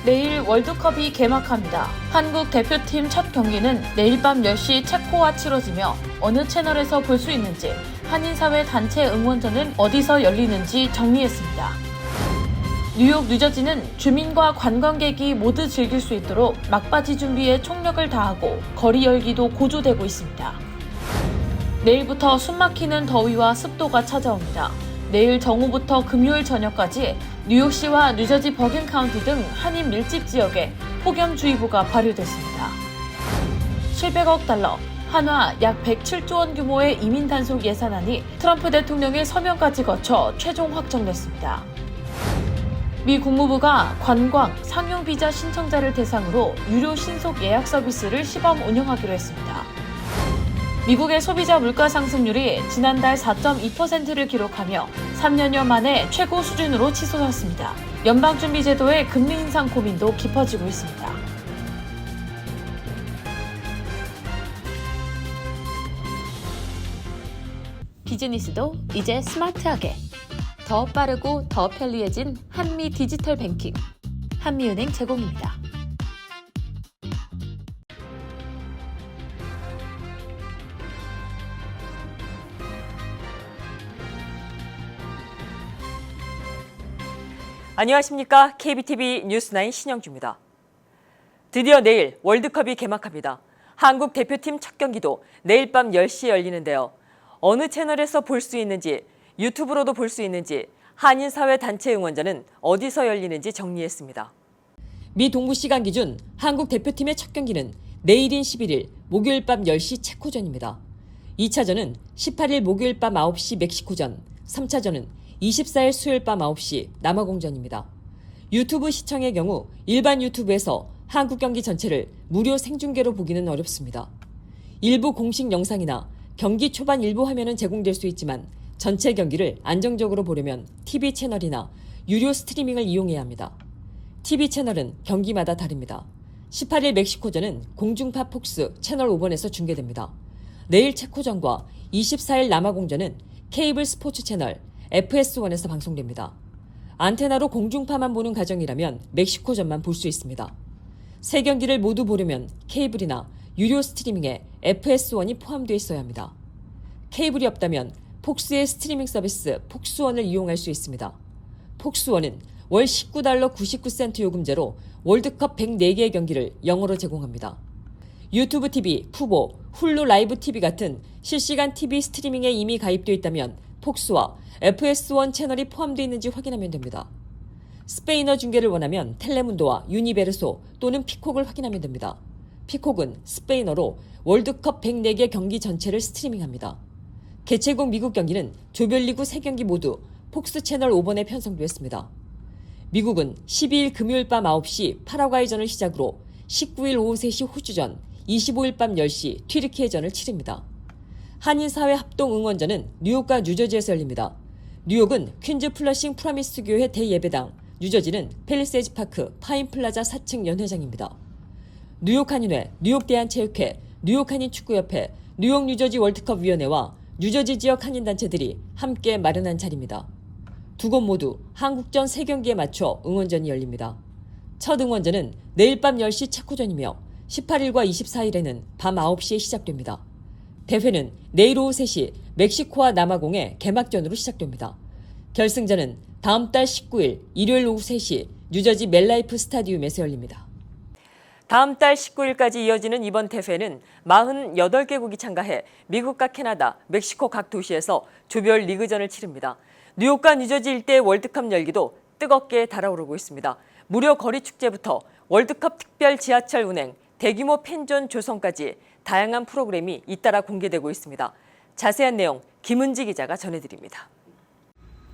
내일 월드컵이 개막합니다. 한국 대표팀 첫 경기는 내일 밤 10시 체코와 치러지며 어느 채널에서 볼 수 있는지, 한인사회 단체 응원전은 어디서 열리는지 정리했습니다. 뉴욕, 뉴저지는 주민과 관광객이 모두 즐길 수 있도록 막바지 준비에 총력을 다하고 거리 열기도 고조되고 있습니다. 내일부터 숨막히는 더위와 습도가 찾아옵니다. 내일 정오부터 금요일 저녁까지 뉴욕시와 뉴저지 버긴 카운티 등 한인 밀집 지역에 폭염주의보가 발효됐습니다. 700억 달러, 한화 약 107조 원 규모의 이민 단속 예산안이 트럼프 대통령의 서명까지 거쳐 최종 확정됐습니다. 미 국무부가 관광, 상용 비자 신청자를 대상으로 유료 신속 예약 서비스를 시범 운영하기로 했습니다. 미국의 소비자 물가 상승률이 지난달 4.2%를 기록하며 3년여 만에 최고 수준으로 치솟았습니다. 연방준비제도의 금리 인상 고민도 깊어지고 있습니다. 비즈니스도 이제 스마트하게. 더 빠르고 더 편리해진 한미 디지털 뱅킹. 한미은행 제공입니다. 안녕하십니까. KBTV 뉴스9 신영주입니다. 드디어 내일 월드컵이 개막합니다. 한국 대표팀 첫 경기도 내일 밤 10시에 열리는데요. 어느 채널에서 볼 수 있는지, 유튜브로도 볼 수 있는지, 한인사회 단체 응원전은 어디서 열리는지 정리했습니다. 미 동부 시간 기준 한국 대표팀의 첫 경기는 내일인 11일 목요일 밤 10시 체코전입니다. 2차전은 18일 목요일 밤 9시 멕시코전, 3차전은 24일 수요일 밤 9시 남아공전입니다. 유튜브 시청의 경우 일반 유튜브에서 한국 경기 전체를 무료 생중계로 보기는 어렵습니다. 일부 공식 영상이나 경기 초반 일부 화면은 제공될 수 있지만 전체 경기를 안정적으로 보려면 TV 채널이나 유료 스트리밍을 이용해야 합니다. TV 채널은 경기마다 다릅니다. 18일 멕시코전은 공중파 폭스 채널 5번에서 중계됩니다. 내일 체코전과 24일 남아공전은 케이블 스포츠 채널 FS1에서 방송됩니다. 안테나로 공중파만 보는 가정이라면 멕시코전만 볼 수 있습니다. 세 경기를 모두 보려면 케이블이나 유료 스트리밍에 FS1이 포함되어 있어야 합니다. 케이블이 없다면 폭스의 스트리밍 서비스 폭스1을 이용할 수 있습니다. 폭스1은 월 19달러 99센트 요금제로 월드컵 104개의 경기를 영어로 제공합니다. 유튜브 TV, 푸보, 훌루 라이브 TV 같은 실시간 TV 스트리밍에 이미 가입되어 있다면 폭스와 FS1 채널이 포함되어 있는지 확인하면 됩니다. 스페인어 중계를 원하면 텔레문도와 유니베르소 또는 피콕을 확인하면 됩니다. 피콕은 스페인어로 월드컵 104개 경기 전체를 스트리밍합니다. 개최국 미국 경기는 조별리그 3경기 모두 폭스 채널 5번에 편성되었습니다. 미국은 12일 금요일 밤 9시 파라과이전을 시작으로 19일 오후 3시 호주전, 25일 밤 10시 튀르키예전을 치릅니다. 한인사회 합동 응원전은 뉴욕과 뉴저지에서 열립니다. 뉴욕은 퀸즈 플러싱 프라미스 교회 대예배당, 뉴저지는 팰리세이즈 파크 파인플라자 4층 연회장입니다. 뉴욕 한인회, 뉴욕 대한체육회, 뉴욕 한인축구협회, 뉴욕 뉴저지 월드컵 위원회와 뉴저지 지역 한인단체들이 함께 마련한 자리입니다. 두 곳 모두 한국전 3경기에 맞춰 응원전이 열립니다. 첫 응원전은 내일 밤 10시 체코전이며 18일과 24일에는 밤 9시에 시작됩니다. 대회는 내일 오후 3시 멕시코와 남아공의 개막전으로 시작됩니다. 결승전은 다음 달 19일 일요일 오후 3시 뉴저지 멜라이프 스타디움에서 열립니다. 다음 달 19일까지 이어지는 이번 대회는 48개국이 참가해 미국과 캐나다, 멕시코 각 도시에서 조별 리그전을 치릅니다. 뉴욕과 뉴저지 일대의 월드컵 열기도 뜨겁게 달아오르고 있습니다. 무료 거리 축제부터 월드컵 특별 지하철 운행, 대규모 팬존 조성까지 다양한 프로그램이 잇따라 공개되고 있습니다. 자세한 내용 김은지 기자가 전해드립니다.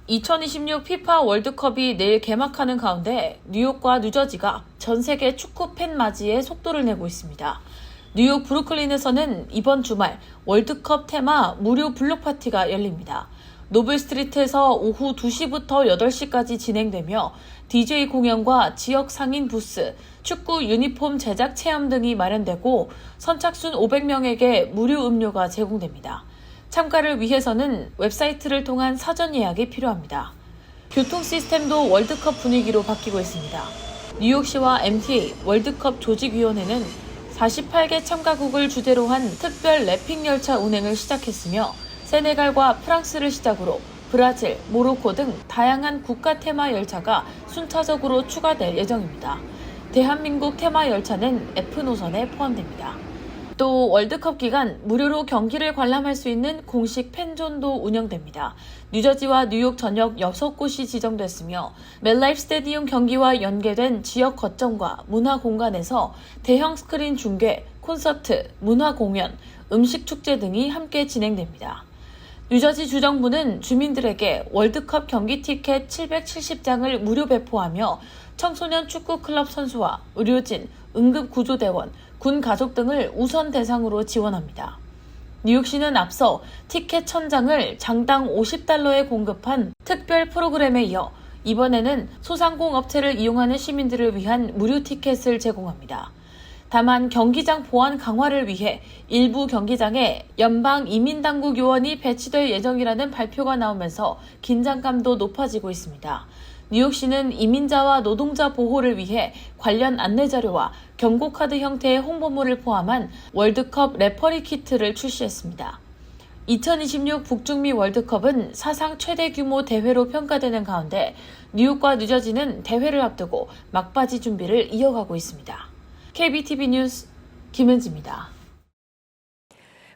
2026 피파 월드컵이 내일 개막하는 가운데 뉴욕과 뉴저지가 전 세계 축구 팬 맞이에 속도를 내고 있습니다. 뉴욕 브루클린에서는 이번 주말 월드컵 테마 무료 블록 파티가 열립니다. 노블 스트리트에서 오후 2시부터 8시까지 진행되며 DJ 공연과 지역 상인 부스, 축구 유니폼 제작 체험 등이 마련되고 선착순 500명에게 무료 음료가 제공됩니다. 참가를 위해서는 웹사이트를 통한 사전 예약이 필요합니다. 교통 시스템도 월드컵 분위기로 바뀌고 있습니다. 뉴욕시와 MTA 월드컵 조직위원회는 48개 참가국을 주제로 한 특별 래핑 열차 운행을 시작했으며 세네갈과 프랑스를 시작으로 브라질, 모로코 등 다양한 국가 테마 열차가 순차적으로 추가될 예정입니다. 대한민국 테마 열차는 F노선에 포함됩니다. 또 월드컵 기간 무료로 경기를 관람할 수 있는 공식 팬존도 운영됩니다. 뉴저지와 뉴욕 전역 6곳이 지정됐으며 멜라이프 스테디움 경기와 연계된 지역 거점과 문화 공간에서 대형 스크린 중계, 콘서트, 문화 공연, 음식 축제 등이 함께 진행됩니다. 뉴저지 주정부는 주민들에게 월드컵 경기 티켓 770장을 무료 배포하며 청소년 축구 클럽 선수와 의료진, 응급구조대원, 군 가족 등을 우선 대상으로 지원합니다. 뉴욕시는 앞서 티켓 1000장을 장당 $50에 공급한 특별 프로그램에 이어 이번에는 소상공 업체를 이용하는 시민들을 위한 무료 티켓을 제공합니다. 다만 경기장 보안 강화를 위해 일부 경기장에 연방 이민당국 요원이 배치될 예정이라는 발표가 나오면서 긴장감도 높아지고 있습니다. 뉴욕시는 이민자와 노동자 보호를 위해 관련 안내자료와 경고카드 형태의 홍보물을 포함한 월드컵 레퍼리 키트를 출시했습니다. 2026 북중미 월드컵은 사상 최대 규모 대회로 평가되는 가운데 뉴욕과 뉴저지는 대회를 앞두고 막바지 준비를 이어가고 있습니다. KBTV 뉴스 김은지입니다.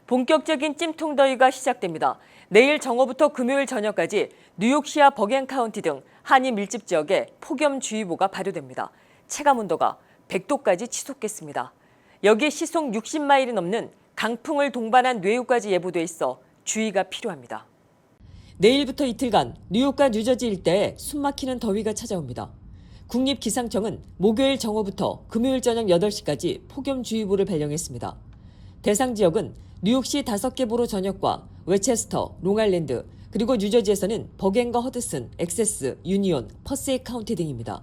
본격적인 찜통더위가 시작됩니다. 내일 정오부터 금요일 저녁까지 뉴욕시와 버겐카운티 등 한인 밀집 지역에 폭염주의보가 발효됩니다. 체감온도가 100도까지 치솟겠습니다. 여기에 시속 60마일이 넘는 강풍을 동반한 뇌우까지 예보돼 있어 주의가 필요합니다. 내일부터 이틀간 뉴욕과 뉴저지 일대에 숨막히는 더위가 찾아옵니다. 국립기상청은 목요일 정오부터 금요일 저녁 8시까지 폭염주의보를 발령했습니다. 대상 지역은 뉴욕시 5개 보로 전역과 웨체스터, 롱아일랜드, 그리고 뉴저지에서는 버겐과 허드슨, 엑세스, 유니온, 퍼세이 카운티 등입니다.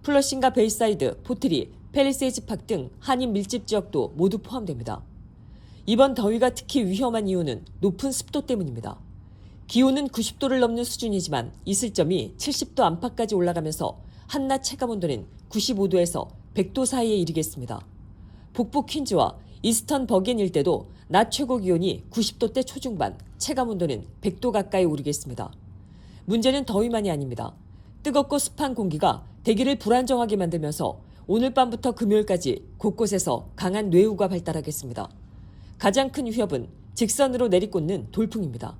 플러싱과 베이사이드, 포트리, 팰리세이즈 팍 등 한인 밀집 지역도 모두 포함됩니다. 이번 더위가 특히 위험한 이유는 높은 습도 때문입니다. 기온은 90도를 넘는 수준이지만 이슬점이 70도 안팎까지 올라가면서 한낮 체감온도는 95도에서 100도 사이에 이르겠습니다. 북부 퀸즈와 이스턴 버겐 일대도 낮 최고 기온이 90도대 초중반, 체감온도는 100도 가까이 오르겠습니다. 문제는 더위만이 아닙니다. 뜨겁고 습한 공기가 대기를 불안정하게 만들면서 오늘 밤부터 금요일까지 곳곳에서 강한 뇌우가 발달하겠습니다. 가장 큰 위협은 직선으로 내리꽂는 돌풍입니다.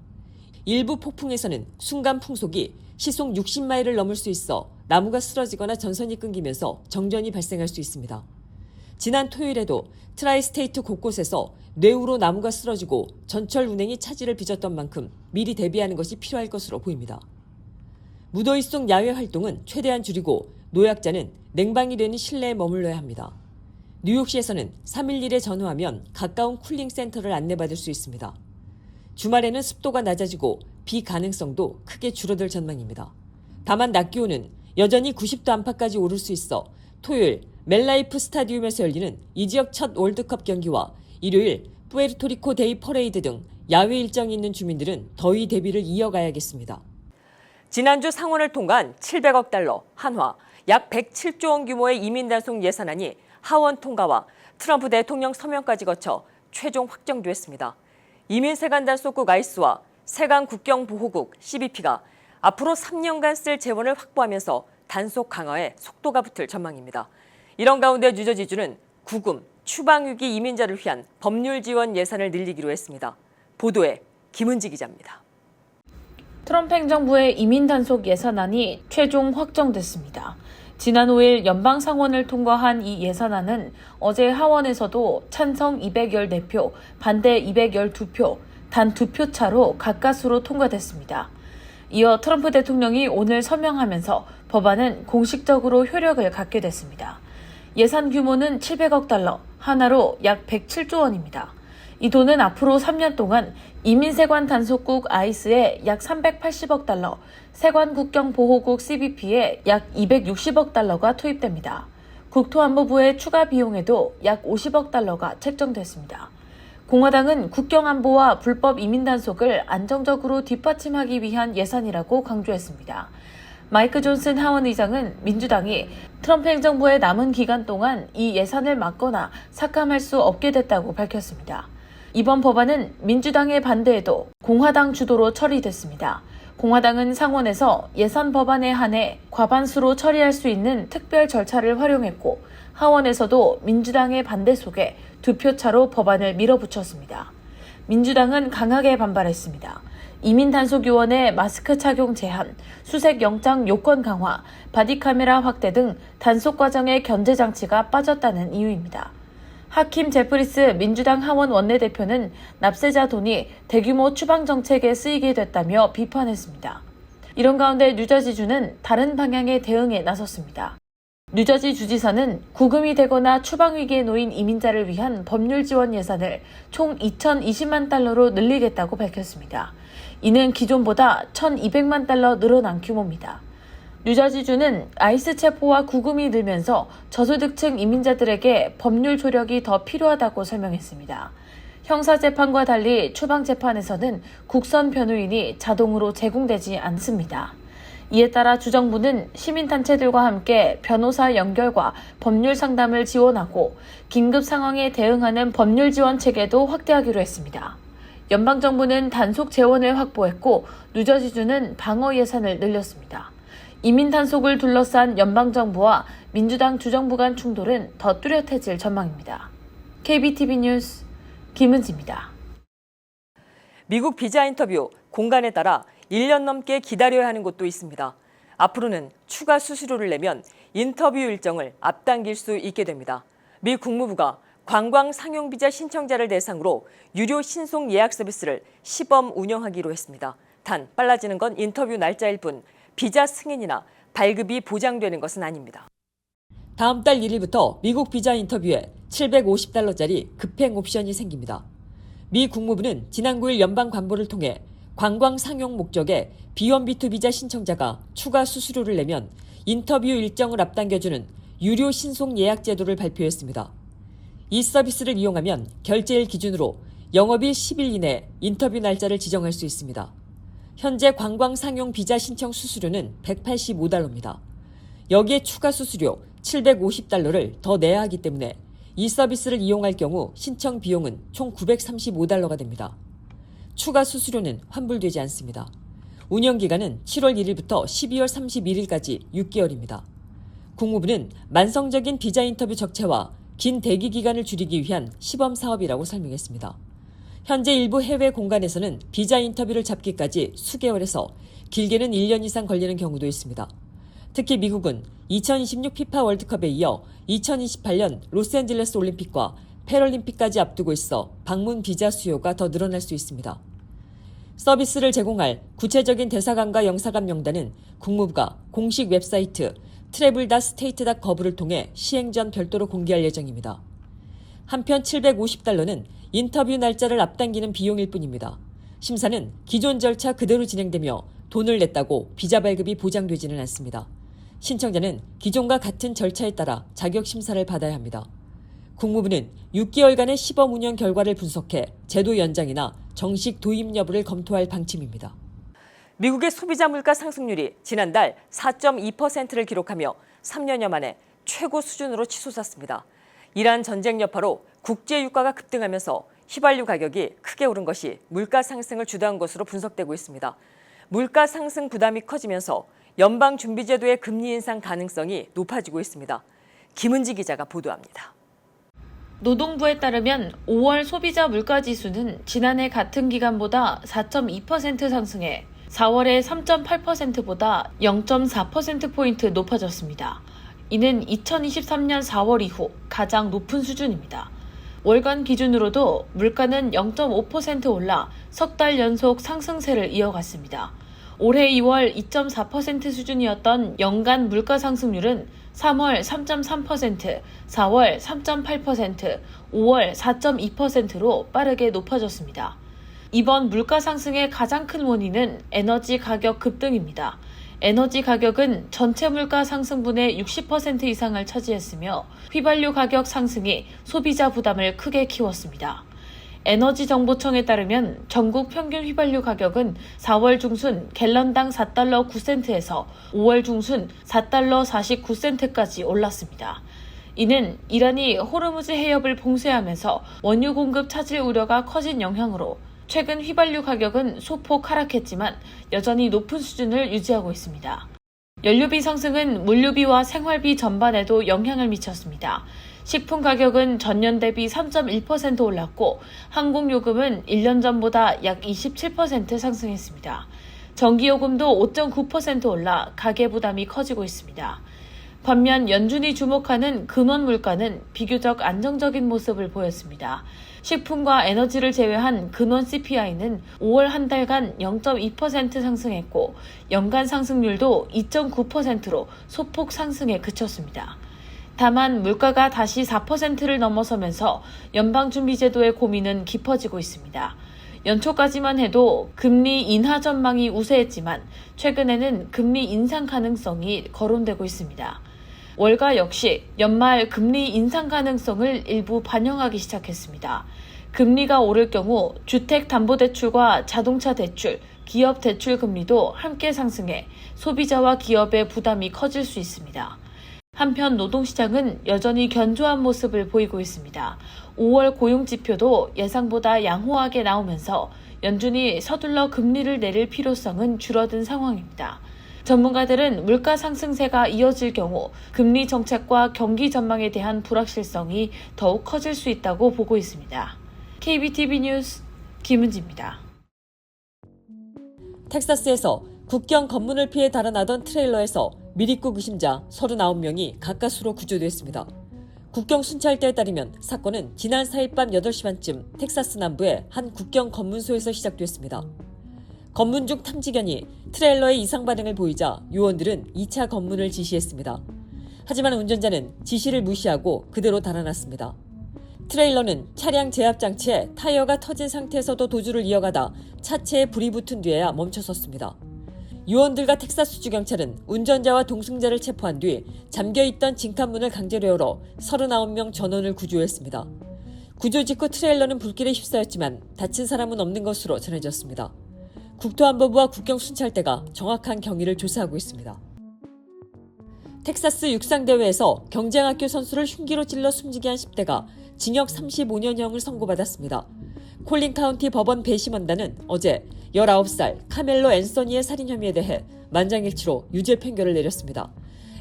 일부 폭풍에서는 순간 풍속이 시속 60마일을 넘을 수 있어 나무가 쓰러지거나 전선이 끊기면서 정전이 발생할 수 있습니다. 지난 토요일에도 트라이스테이트 곳곳에서 뇌우로 나무가 쓰러지고 전철 운행이 차질을 빚었던 만큼 미리 대비하는 것이 필요할 것으로 보입니다. 무더위 속 야외 활동은 최대한 줄이고 노약자는 냉방이 되는 실내에 머물러야 합니다. 뉴욕시에서는 311에 전화하면 가까운 쿨링 센터를 안내받을 수 있습니다. 주말에는 습도가 낮아지고 비 가능성도 크게 줄어들 전망입니다. 다만 낮 기온은 여전히 90도 안팎까지 오를 수 있어 토요일 멜라이프 스타디움에서 열리는 이 지역 첫 월드컵 경기와 일요일 푸에르토리코 데이 퍼레이드 등 야외 일정이 있는 주민들은 더위 대비를 이어가야겠습니다. 지난주 상원을 통과한 700억 달러, 한화, 약 107조 원 규모의 이민 단속 예산안이 하원 통과와 트럼프 대통령 서명까지 거쳐 최종 확정됐습니다. 이민 세관 단속국 아이스와 세관 국경보호국 CBP가 앞으로 3년간 쓸 재원을 확보하면서 단속 강화에 속도가 붙을 전망입니다. 이런 가운데 뉴저지주는 구금, 추방위기 이민자를 위한 법률 지원 예산을 늘리기로 했습니다. 보도에 김은지 기자입니다. 트럼프 행정부의 이민 단속 예산안이 최종 확정됐습니다. 지난 5일 연방 상원을 통과한 이 예산안은 어제 하원에서도 찬성 214표, 반대 212표, 단 2표 차로 가까스로 통과됐습니다. 이어 트럼프 대통령이 오늘 서명하면서 법안은 공식적으로 효력을 갖게 됐습니다. 예산 규모는 700억 달러, 하나로 약 107조 원입니다. 이 돈은 앞으로 3년 동안 이민세관 단속국 아이스에 약 380억 달러, 세관국경보호국 CBP에 약 260억 달러가 투입됩니다. 국토안보부의 추가 비용에도 약 50억 달러가 책정됐습니다. 공화당은 국경안보와 불법 이민 단속을 안정적으로 뒷받침하기 위한 예산이라고 강조했습니다. 마이크 존슨 하원 의장은 민주당이 트럼프 행정부의 남은 기간 동안 이 예산을 막거나 삭감할 수 없게 됐다고 밝혔습니다. 이번 법안은 민주당의 반대에도 공화당 주도로 처리됐습니다. 공화당은 상원에서 예산 법안에 한해 과반수로 처리할 수 있는 특별 절차를 활용했고 하원에서도 민주당의 반대 속에 2표 차로 법안을 밀어붙였습니다. 민주당은 강하게 반발했습니다. 이민단속요원의 마스크 착용 제한, 수색 영장 요건 강화, 바디카메라 확대 등 단속 과정의 견제 장치가 빠졌다는 이유입니다. 하킴 제프리스 민주당 하원 원내대표는 납세자 돈이 대규모 추방 정책에 쓰이게 됐다며 비판했습니다. 이런 가운데 뉴저지주는 다른 방향의 대응에 나섰습니다. 뉴저지 주지사는 구금이 되거나 추방 위기에 놓인 이민자를 위한 법률 지원 예산을 총 2,020만 달러로 늘리겠다고 밝혔습니다. 이는 기존보다 1,200만 달러 늘어난 규모입니다. 뉴저지주는 아이스 체포와 구금이 늘면서 저소득층 이민자들에게 법률 조력이 더 필요하다고 설명했습니다. 형사재판과 달리 추방재판에서는 국선 변호인이 자동으로 제공되지 않습니다. 이에 따라 주정부는 시민단체들과 함께 변호사 연결과 법률 상담을 지원하고 긴급 상황에 대응하는 법률 지원 체계도 확대하기로 했습니다. 연방정부는 단속 재원을 확보했고 뉴저지주는 방어 예산을 늘렸습니다. 이민 단속을 둘러싼 연방정부와 민주당 주정부 간 충돌은 더 뚜렷해질 전망입니다. KBTV 뉴스 김은지입니다. 미국 비자 인터뷰 공간에 따라 1년 넘게 기다려야 하는 곳도 있습니다. 앞으로는 추가 수수료를 내면 인터뷰 일정을 앞당길 수 있게 됩니다. 미 국무부가 관광 상용 비자 신청자를 대상으로 유료 신속 예약 서비스를 시범 운영하기로 했습니다. 단 빨라지는 건 인터뷰 날짜일 뿐 비자 승인이나 발급이 보장되는 것은 아닙니다. 다음 달 1일부터 미국 비자 인터뷰에 $750짜리 급행 옵션이 생깁니다. 미 국무부는 지난 9일 연방 관보를 통해 관광 상용 목적의 B1B2 비자 신청자가 추가 수수료를 내면 인터뷰 일정을 앞당겨주는 유료 신속 예약 제도를 발표했습니다. 이 서비스를 이용하면 결제일 기준으로 영업일 10일 이내 인터뷰 날짜를 지정할 수 있습니다. 현재 관광 상용 비자 신청 수수료는 $185입니다. 여기에 추가 수수료 $750를 더 내야 하기 때문에 이 서비스를 이용할 경우 신청 비용은 총 $935가 됩니다. 추가 수수료는 환불되지 않습니다. 운영기간은 7월 1일부터 12월 31일까지 6개월입니다. 국무부는 만성적인 비자 인터뷰 적체와 긴 대기 기간을 줄이기 위한 시범 사업이라고 설명했습니다. 현재 일부 해외 공간에서는 비자 인터뷰를 잡기까지 수개월에서 길게는 1년 이상 걸리는 경우도 있습니다. 특히 미국은 2026 피파 월드컵에 이어 2028년 로스앤젤레스 올림픽과 패럴림픽까지 앞두고 있어 방문 비자 수요가 더 늘어날 수 있습니다. 서비스를 제공할 구체적인 대사관과 영사관 명단은 국무부가 공식 웹사이트 travel.state.gov를 통해 시행 전 별도로 공개할 예정입니다. 한편 $750는 인터뷰 날짜를 앞당기는 비용일 뿐입니다. 심사는 기존 절차 그대로 진행되며 돈을 냈다고 비자 발급이 보장되지는 않습니다. 신청자는 기존과 같은 절차에 따라 자격 심사를 받아야 합니다. 국무부는 6개월간의 시범 운영 결과를 분석해 제도 연장이나 정식 도입 여부를 검토할 방침입니다. 미국의 소비자 물가 상승률이 지난달 4.2%를 기록하며 3년여 만에 최고 수준으로 치솟았습니다. 이란 전쟁 여파로 국제 유가가 급등하면서 휘발유 가격이 크게 오른 것이 물가 상승을 주도한 것으로 분석되고 있습니다. 물가 상승 부담이 커지면서 연방준비제도의 금리 인상 가능성이 높아지고 있습니다. 김은지 기자가 보도합니다. 노동부에 따르면 5월 소비자 물가지수는 지난해 같은 기간보다 4.2% 상승해 4월에 3.8%보다 0.4%포인트 높아졌습니다. 이는 2023년 4월 이후 가장 높은 수준입니다. 월간 기준으로도 물가는 0.5% 올라 석 달 연속 상승세를 이어갔습니다. 올해 2월 2.4% 수준이었던 연간 물가 상승률은 3월 3.3%, 4월 3.8%, 5월 4.2%로 빠르게 높아졌습니다. 이번 물가 상승의 가장 큰 원인은 에너지 가격 급등입니다. 에너지 가격은 전체 물가 상승분의 60% 이상을 차지했으며 휘발유 가격 상승이 소비자 부담을 크게 키웠습니다. 에너지정보청에 따르면 전국 평균 휘발유 가격은 4월 중순 갤런당 4달러 9센트에서 5월 중순 4달러 49센트까지 올랐습니다. 이는 이란이 호르무즈 해협을 봉쇄하면서 원유 공급 차질 우려가 커진 영향으로 최근 휘발유 가격은 소폭 하락했지만 여전히 높은 수준을 유지하고 있습니다. 연료비 상승은 물류비와 생활비 전반에도 영향을 미쳤습니다. 식품 가격은 전년 대비 3.1% 올랐고 항공요금은 1년 전보다 약 27% 상승했습니다. 전기요금도 5.9% 올라 가계 부담이 커지고 있습니다. 반면 연준이 주목하는 근원 물가는 비교적 안정적인 모습을 보였습니다. 식품과 에너지를 제외한 근원 CPI는 5월 한 달간 0.2% 상승했고 연간 상승률도 2.9%로 소폭 상승에 그쳤습니다. 다만 물가가 다시 4%를 넘어서면서 연방준비제도의 고민은 깊어지고 있습니다. 연초까지만 해도 금리 인하 전망이 우세했지만 최근에는 금리 인상 가능성이 거론되고 있습니다. 월가 역시 연말 금리 인상 가능성을 일부 반영하기 시작했습니다. 금리가 오를 경우 주택담보대출과 자동차 대출, 기업 대출 금리도 함께 상승해 소비자와 기업의 부담이 커질 수 있습니다. 한편 노동시장은 여전히 견조한 모습을 보이고 있습니다. 5월 고용지표도 예상보다 양호하게 나오면서 연준이 서둘러 금리를 내릴 필요성은 줄어든 상황입니다. 전문가들은 물가 상승세가 이어질 경우 금리 정책과 경기 전망에 대한 불확실성이 더욱 커질 수 있다고 보고 있습니다. KBTV 뉴스 김은지입니다. 텍사스에서 국경 검문을 피해 달아나던 트레일러에서 미립국 의심자 39명이 가까스로 구조됐습니다. 국경 순찰대에 따르면 사건은 지난 4일 밤 8시 반쯤 텍사스 남부의 한 국경 검문소에서 시작됐습니다. 검문 중 탐지견이 트레일러의 이상 반응을 보이자 요원들은 2차 검문을 지시했습니다. 하지만 운전자는 지시를 무시하고 그대로 달아났습니다. 트레일러는 차량 제압 장치에 타이어가 터진 상태에서도 도주를 이어가다 차체에 불이 붙은 뒤에야 멈춰섰습니다. 요원들과 텍사스주 경찰은 운전자와 동승자를 체포한 뒤 잠겨있던 진칸문을 강제로 열어 39명 전원을 구조했습니다. 구조 직후 트레일러는 불길에 휩싸였지만 다친 사람은 없는 것으로 전해졌습니다. 국토안보부와 국경순찰대가 정확한 경위를 조사하고 있습니다. 텍사스 육상대회에서 경쟁학교 선수를 흉기로 찔러 숨지게 한 10대가 징역 35년형을 선고받았습니다. 콜린 카운티 법원 배심원단은 어제 19살 카멜로 앤서니의 살인 혐의에 대해 만장일치로 유죄 판결을 내렸습니다.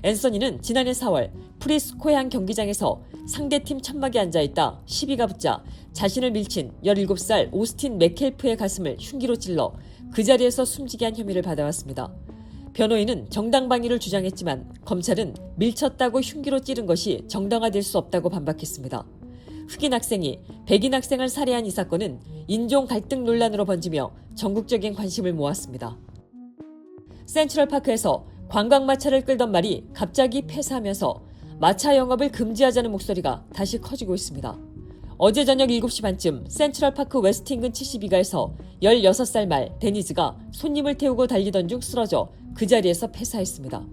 앤서니는 지난해 4월 프리스코의 한 경기장에서 상대팀 천막에 앉아있다 시비가 붙자 자신을 밀친 17살 오스틴 맥켈프의 가슴을 흉기로 찔러 그 자리에서 숨지게 한 혐의를 받아왔습니다. 변호인은 정당방위를 주장했지만 검찰은 밀쳤다고 흉기로 찌른 것이 정당화될 수 없다고 반박했습니다. 흑인 학생이 백인 학생을 살해한 이 사건은 인종 갈등 논란으로 번지며 전국적인 관심을 모았습니다. 센트럴파크에서 관광마차를 끌던 말이 갑자기 폐사하면서 마차 영업을 금지하자는 목소리가 다시 커지고 있습니다. 어제 저녁 7시 반쯤 센트럴파크 웨스트 인근 72가에서 16살 말 데니즈가 손님을 태우고 달리던 중 쓰러져 그 자리에서 폐사했습니다.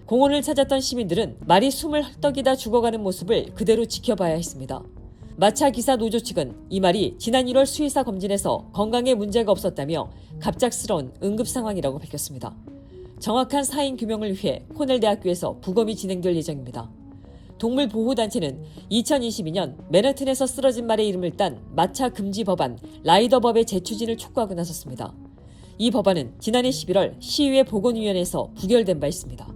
공원을 찾았던 시민들은 말이 숨을 헐떡이다 죽어가는 모습을 그대로 지켜봐야 했습니다. 마차 기사 노조 측은 이 말이 지난 1월 수의사 검진에서 건강에 문제가 없었다며 갑작스러운 응급 상황이라고 밝혔습니다. 정확한 사인 규명을 위해 코넬 대학교에서 부검이 진행될 예정입니다. 동물보호단체는 2022년 맨해튼에서 쓰러진 말의 이름을 딴 마차 금지 법안 라이더법의 재추진을 촉구하고 나섰습니다. 이 법안은 지난해 11월 시의회 보건위원회에서 부결된 바 있습니다.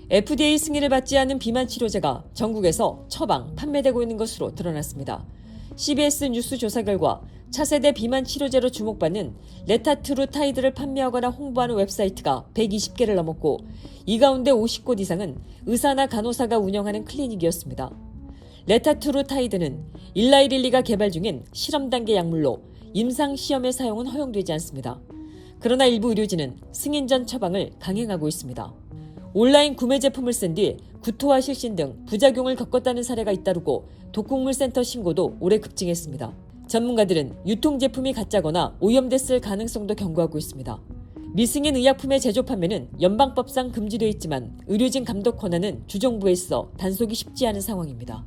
FDA 승인을 받지 않은 비만 치료제가 전국에서 처방, 판매되고 있는 것으로 드러났습니다. CBS 뉴스 조사 결과 차세대 비만 치료제로 주목받는 레타트루타이드를 판매하거나 홍보하는 웹사이트가 120개를 넘었고 이 가운데 50곳 이상은 의사나 간호사가 운영하는 클리닉이었습니다. 레타트루타이드는 일라이릴리가 개발 중인 실험 단계 약물로 임상 시험의 사용은 허용되지 않습니다. 그러나 일부 의료진은 승인 전 처방을 강행하고 있습니다. 온라인 구매 제품을 쓴 뒤 구토와 실신 등 부작용을 겪었다는 사례가 잇따르고 독극물센터 신고도 올해 급증했습니다. 전문가들은 유통제품이 가짜거나 오염됐을 가능성도 경고하고 있습니다. 미승인 의약품의 제조 판매는 연방법상 금지되어 있지만 의료진 감독 권한은 주정부에 있어 단속이 쉽지 않은 상황입니다.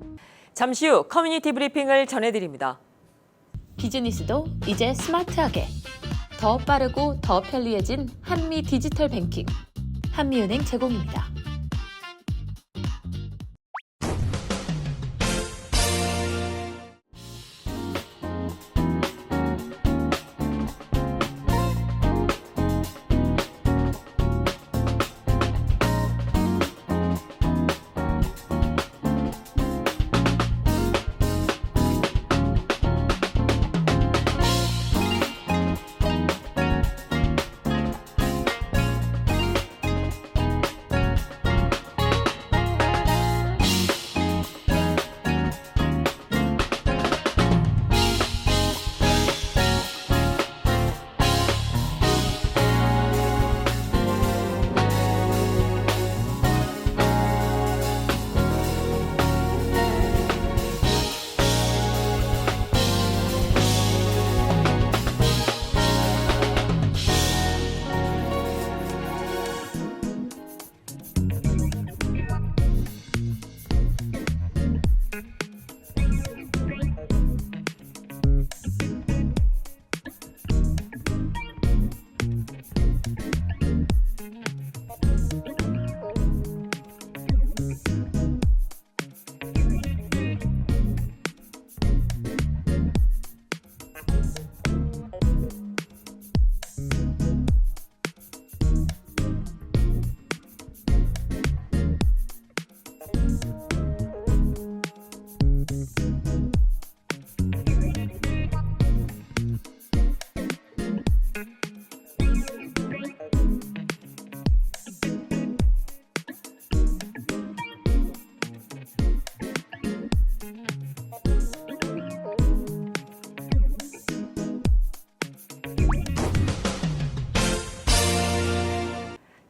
잠시 후 커뮤니티 브리핑을 전해드립니다. 비즈니스도 이제 스마트하게. 더 빠르고 더 편리해진 한미 디지털 뱅킹. 한미은행 제공입니다.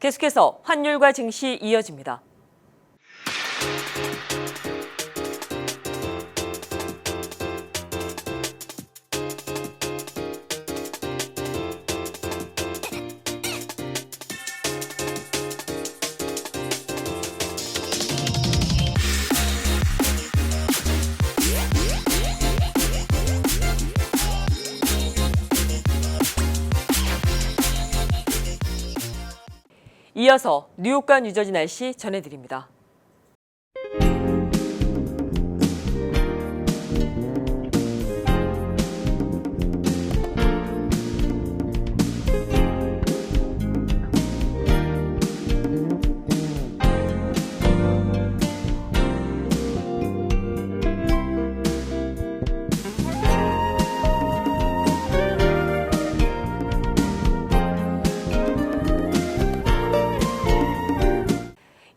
계속해서 환율과 증시 이어집니다. 이어서 뉴욕과 뉴저지 날씨 전해드립니다.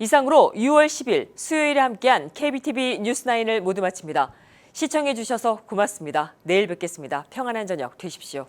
이상으로 6월 10일 수요일에 함께한 KBTV 뉴스9을 모두 마칩니다. 시청해주셔서 고맙습니다. 내일 뵙겠습니다. 평안한 저녁 되십시오.